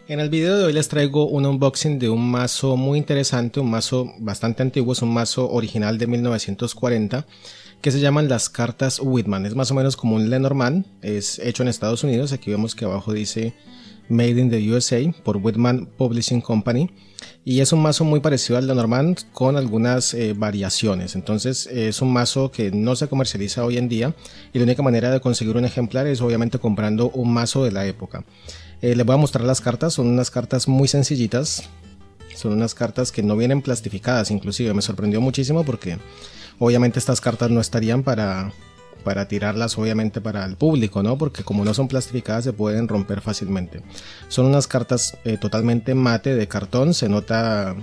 En el video de hoy les traigo un unboxing de un mazo muy interesante, un mazo bastante antiguo, es un mazo original de 1940 que se llaman las cartas Whitman. Es más o menos como un Lenormand, es hecho en Estados Unidos. Aquí vemos que abajo dice Made in the USA por Whitman Publishing Company, y es un mazo muy parecido al Lenormand con algunas variaciones. Entonces es un mazo que no se comercializa hoy en día y la única manera de conseguir un ejemplar es obviamente comprando un mazo de la época. Les voy a mostrar las cartas, son unas cartas muy sencillitas, son unas cartas que no vienen plastificadas. Inclusive me sorprendió muchísimo porque obviamente estas cartas no estarían para tirarlas obviamente para el público, ¿no? Porque como no son plastificadas se pueden romper fácilmente. Son unas cartas totalmente mate de cartón, se nota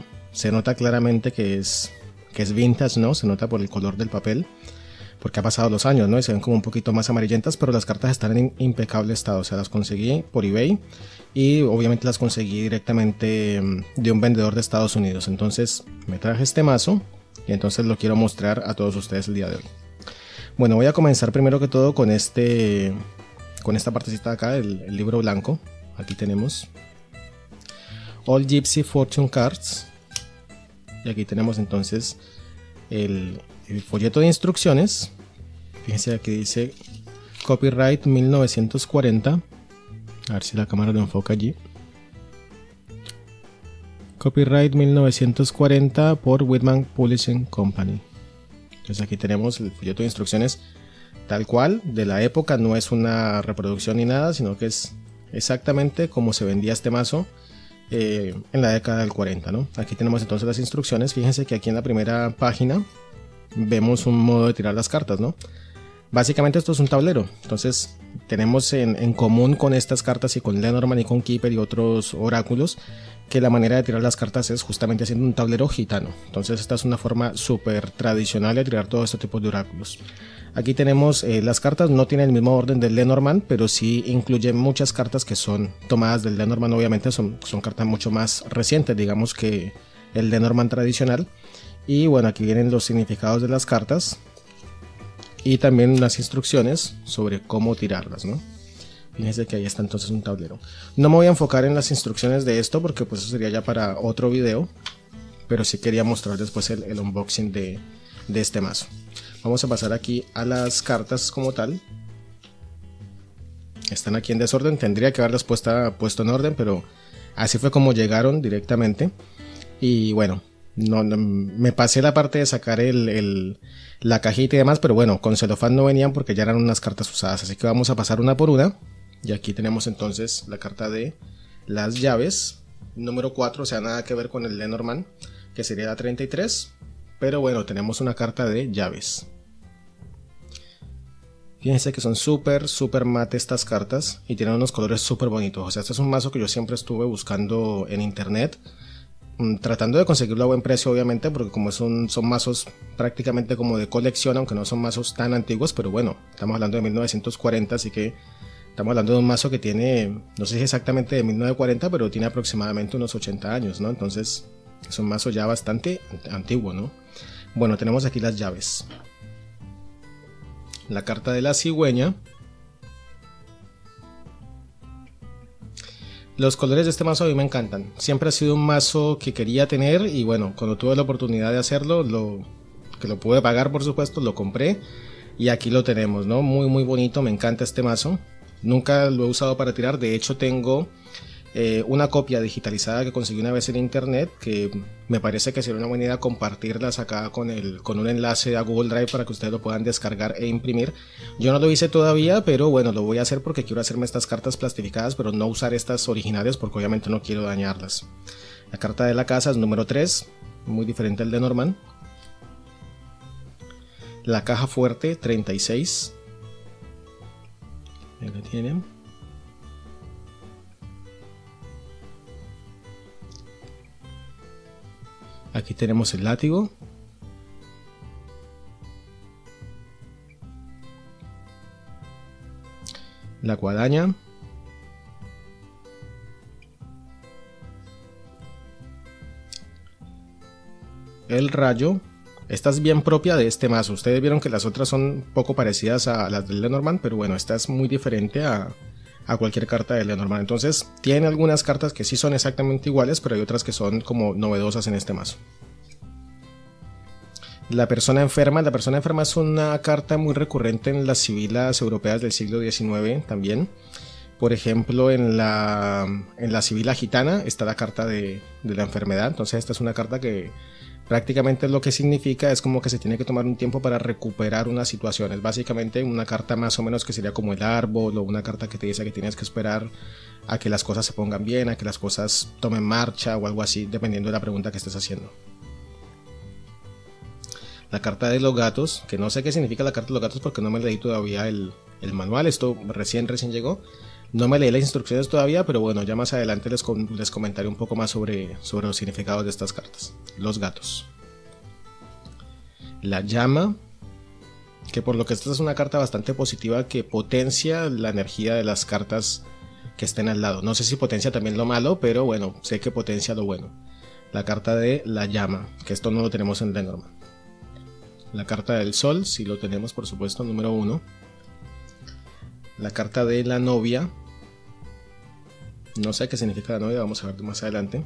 claramente que es vintage, ¿no? Se nota por el color del papel, porque ha pasado los años, ¿no? Y se ven como un poquito más amarillentas, pero las cartas están en impecable estado. O sea, las conseguí por eBay y obviamente las conseguí directamente de un vendedor de Estados Unidos. Entonces me traje este mazo y entonces lo quiero mostrar a todos ustedes el día de hoy. Bueno, voy a comenzar primero que todo con esta partecita de acá, el libro blanco. Aquí tenemos All Gypsy Fortune Cards. Y aquí tenemos entonces el folleto de instrucciones. Fíjense, aquí dice Copyright 1940. A ver si la cámara lo enfoca allí. Copyright 1940 por Whitman Publishing Company. Entonces aquí tenemos el folleto de instrucciones tal cual, de la época. No es una reproducción ni nada, sino que es exactamente como se vendía este mazo en la década del 40, ¿no? Aquí tenemos entonces las instrucciones. Fíjense que aquí en la primera página vemos un modo de tirar las cartas, ¿no? Básicamente esto es un tablero. Entonces tenemos en común con estas cartas y con Lenormand y con Keeper y otros oráculos que la manera de tirar las cartas es justamente haciendo un tablero gitano. Entonces esta es una forma súper tradicional de tirar todo este tipo de oráculos. Aquí tenemos las cartas, no tienen el mismo orden del Lenormand, pero sí incluyen muchas cartas que son tomadas del Lenormand. Obviamente son cartas mucho más recientes, digamos, que el Lenormand tradicional. Y bueno, aquí vienen los significados de las cartas y también unas instrucciones sobre cómo tirarlas, ¿no? Fíjense que ahí está entonces un tablero. No me voy a enfocar en las instrucciones de esto porque pues eso sería ya para otro video, pero sí quería mostrar después el unboxing de este mazo. Vamos a pasar aquí a las cartas como tal. Están aquí en desorden, tendría que haberlas puesto en orden, pero así fue como llegaron directamente. Y bueno, no, me pasé la parte de sacar la cajita y demás, pero bueno, con celofán no venían porque ya eran unas cartas usadas, así que vamos a pasar una por una. Y aquí tenemos entonces la carta de las llaves, número 4, o sea, nada que ver con el Lenormand, que sería la 33, pero bueno, tenemos una carta de llaves. Fíjense que son súper mate estas cartas y tienen unos colores súper bonitos. O sea, este es un mazo que yo siempre estuve buscando en internet, tratando de conseguirlo a buen precio obviamente, porque como son mazos prácticamente como de colección, aunque no son mazos tan antiguos, pero bueno, estamos hablando de 1940, así que estamos hablando de un mazo que tiene, no sé si exactamente de 1940, pero tiene aproximadamente unos 80 años, ¿no? Entonces es un mazo ya bastante antiguo, ¿no? Bueno, tenemos aquí las llaves. La carta de la cigüeña. Los colores de este mazo a mí me encantan. Siempre ha sido un mazo que quería tener y bueno, cuando tuve la oportunidad de hacerlo, que lo pude pagar por supuesto, lo compré y aquí lo tenemos, ¿no? Muy bonito, me encanta este mazo. Nunca lo he usado para tirar, de hecho tengo una copia digitalizada que conseguí una vez en internet, que me parece que sería una buena idea compartirlas acá con un enlace a Google Drive para que ustedes lo puedan descargar e imprimir. Yo no lo hice todavía, pero bueno, lo voy a hacer porque quiero hacerme estas cartas plastificadas, pero no usar estas originales porque obviamente no quiero dañarlas. La carta de la casa es número 3, muy diferente al de Lenormand. La caja fuerte 36. Ahí lo tienen. Aquí tenemos el látigo. La guadaña. El rayo. Esta es bien propia de este mazo. Ustedes vieron que las otras son poco parecidas a las del Lenormand, pero bueno, esta es muy diferente a a cualquier carta de Lenormand. Entonces tiene algunas cartas que sí son exactamente iguales, pero hay otras que son como novedosas en este mazo. La persona enferma. La persona enferma es una carta muy recurrente en las sibilas europeas del siglo XIX también. Por ejemplo, en la sibila gitana está la carta de la enfermedad. Entonces esta es una carta que prácticamente lo que significa es como que se tiene que tomar un tiempo para recuperar una situación. Es básicamente una carta más o menos que sería como el árbol, o una carta que te dice que tienes que esperar a que las cosas se pongan bien, a que las cosas tomen marcha o algo así, dependiendo de la pregunta que estés haciendo. La carta de los gatos, que no sé qué significa la carta de los gatos porque no me leí todavía el manual. Esto recién llegó. No me leí las instrucciones todavía, pero bueno, ya más adelante les comentaré un poco más sobre los significados de estas cartas. Los gatos. La llama, que por lo que esta es una carta bastante positiva que potencia la energía de las cartas que estén al lado. No sé si potencia también lo malo, pero bueno, sé que potencia lo bueno. La carta de la llama, que esto no lo tenemos en Lenormand. La carta del sol, sí lo tenemos por supuesto, número 1. La carta de la novia. No sé qué significa la novia, vamos a ver más adelante.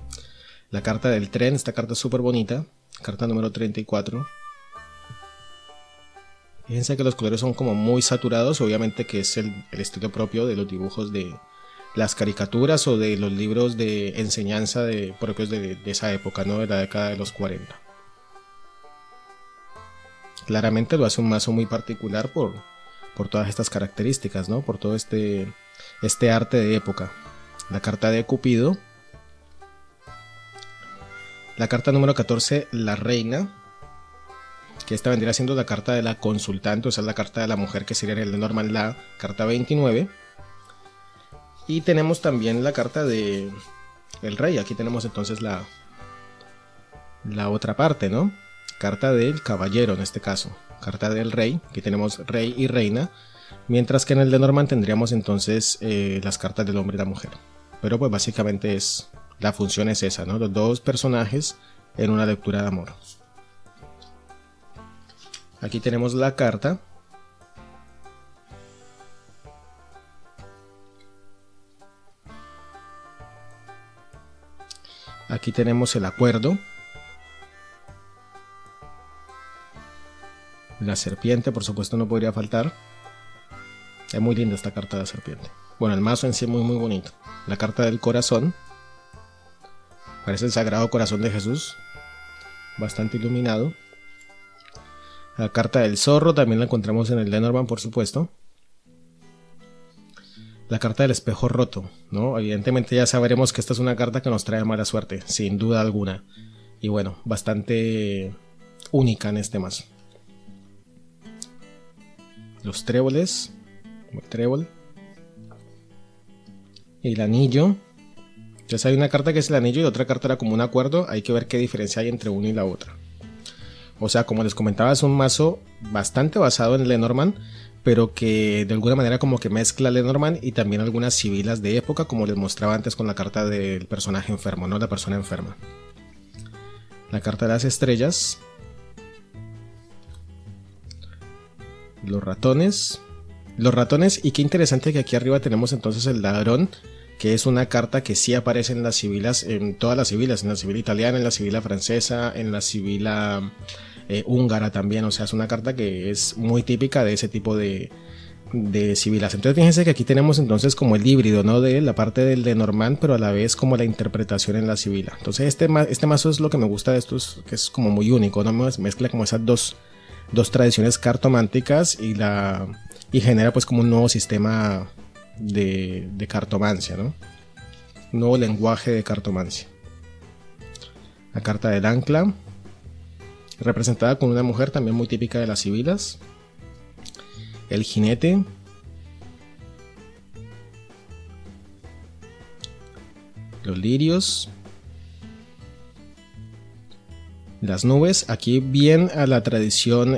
La carta del tren, esta carta es súper bonita. Carta número 34. Fíjense que los colores son como muy saturados, obviamente que es el estilo propio de los dibujos de las caricaturas o de los libros de enseñanza propios de esa época, ¿no? De la década de los 40. Claramente lo hace un mazo muy particular por todas estas características, ¿no? Por todo este arte de época. La carta de Cupido. La carta número 14, la reina. Que esta vendría siendo la carta de la consultante, o sea, la carta de la mujer, que sería en el Lenormand la carta 29. Y tenemos también la carta de el rey. Aquí tenemos entonces la otra parte, ¿no? Carta del caballero en este caso. Carta del rey. Aquí tenemos rey y reina. Mientras que en el Lenormand tendríamos entonces las cartas del hombre y la mujer. Pero pues básicamente la función es esa, ¿no? Los dos personajes en una lectura de amor. Aquí tenemos la carta. Aquí tenemos el acuerdo. La serpiente, por supuesto, no podría faltar. Es muy linda esta carta de la serpiente. Bueno, el mazo en sí es muy muy bonito. La carta del corazón. Parece el Sagrado Corazón de Jesús. Bastante iluminado. La carta del zorro también la encontramos en el Lenormand, por supuesto. La carta del espejo roto, ¿no? Evidentemente ya sabremos que esta es una carta que nos trae mala suerte, sin duda alguna. Y bueno, bastante única en este mazo. Los tréboles, como el trébol. Y el anillo. Entonces hay una carta que es el anillo y otra carta era como un acuerdo. Hay que ver qué diferencia hay entre una y la otra. O sea, como les comentaba, es un mazo bastante basado en Lenormand, pero que de alguna manera como que mezcla Lenormand y también algunas sibilas de época, como les mostraba antes con la carta del personaje enfermo, ¿no? La persona enferma. La carta de las estrellas. Los ratones. Los ratones, y qué interesante que aquí arriba tenemos entonces el ladrón, que es una carta que sí aparece en las sibilas, en todas las sibilas, en la sibila italiana, en la sibila francesa, en la sibila húngara también. O sea, es una carta que es muy típica de ese tipo de sibilas. Entonces fíjense que aquí tenemos entonces como el híbrido, ¿no? De la parte del Lenormand, pero a la vez como la interpretación en la sibila. Entonces este mazo es lo que me gusta de estos, que es como muy único, ¿no? Mezcla como esas dos tradiciones cartománticas y genera pues como un nuevo sistema de cartomancia, ¿no? Un nuevo lenguaje de cartomancia. La carta del ancla, representada con una mujer también muy típica de las sibilas. El jinete. Los lirios. Las nubes, aquí bien a la tradición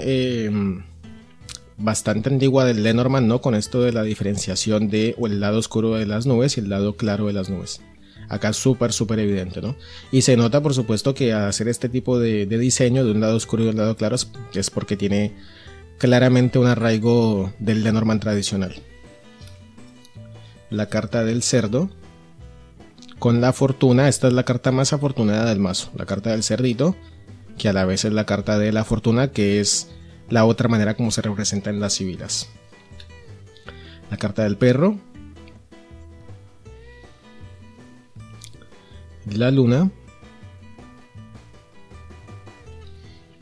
bastante antigua del Lenormand, ¿no? Con esto de la diferenciación de el lado oscuro de las nubes y el lado claro de las nubes. Acá súper evidente, ¿no? Y se nota por supuesto que al hacer este tipo de diseño de un lado oscuro y un lado claro es porque tiene claramente un arraigo del Lenormand tradicional. la carta del cerdo con la fortuna. Esta es la carta más afortunada del mazo, la carta del cerdito, que a la vez es la carta de la fortuna, que es la otra manera como se representa en las sibilas. La carta del perro, la luna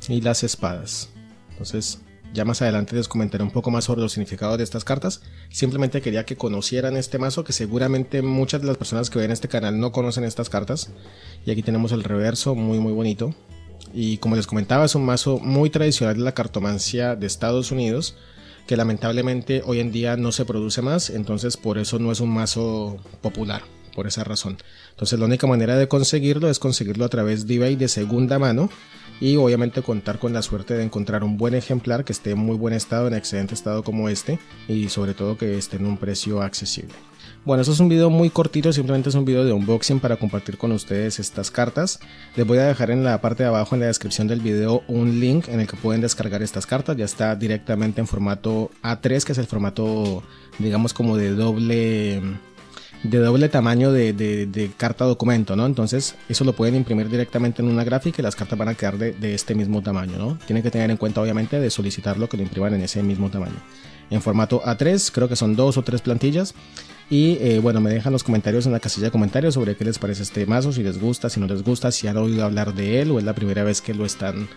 y las espadas. Entonces ya más adelante les comentaré un poco más sobre los significados de estas cartas. Simplemente quería que conocieran este mazo, que seguramente muchas de las personas que ven este canal no conocen estas cartas. Y aquí tenemos el reverso, muy bonito. Y como les comentaba, es un mazo muy tradicional de la cartomancia de Estados Unidos, que lamentablemente hoy en día no se produce más, entonces por eso no es un mazo popular, por esa razón. Entonces la única manera de conseguirlo es conseguirlo a través de eBay de segunda mano, y obviamente contar con la suerte de encontrar un buen ejemplar que esté en muy buen estado, en excelente estado como este, y sobre todo que esté en un precio accesible. Bueno, esto es un video muy cortito, simplemente es un video de unboxing para compartir con ustedes estas cartas. Les voy a dejar en la parte de abajo, en la descripción del video, un link en el que pueden descargar estas cartas. Ya está directamente en formato A3, que es el formato, digamos, como de doble tamaño de carta documento, ¿no? Entonces eso lo pueden imprimir directamente en una gráfica y las cartas van a quedar de este mismo tamaño, ¿no? Tienen que tener en cuenta obviamente de solicitarlo, que lo impriman en ese mismo tamaño. En formato A3, creo que son 2 o 3 plantillas. Y bueno, me dejan los comentarios en la casilla de comentarios sobre qué les parece este mazo, si les gusta, si no les gusta, si han oído hablar de él o es la primera vez que lo están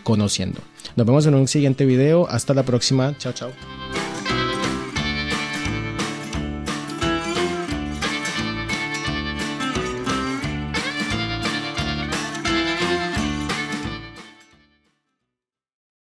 conociendo. Nos vemos en un siguiente video, hasta la próxima, chao chao.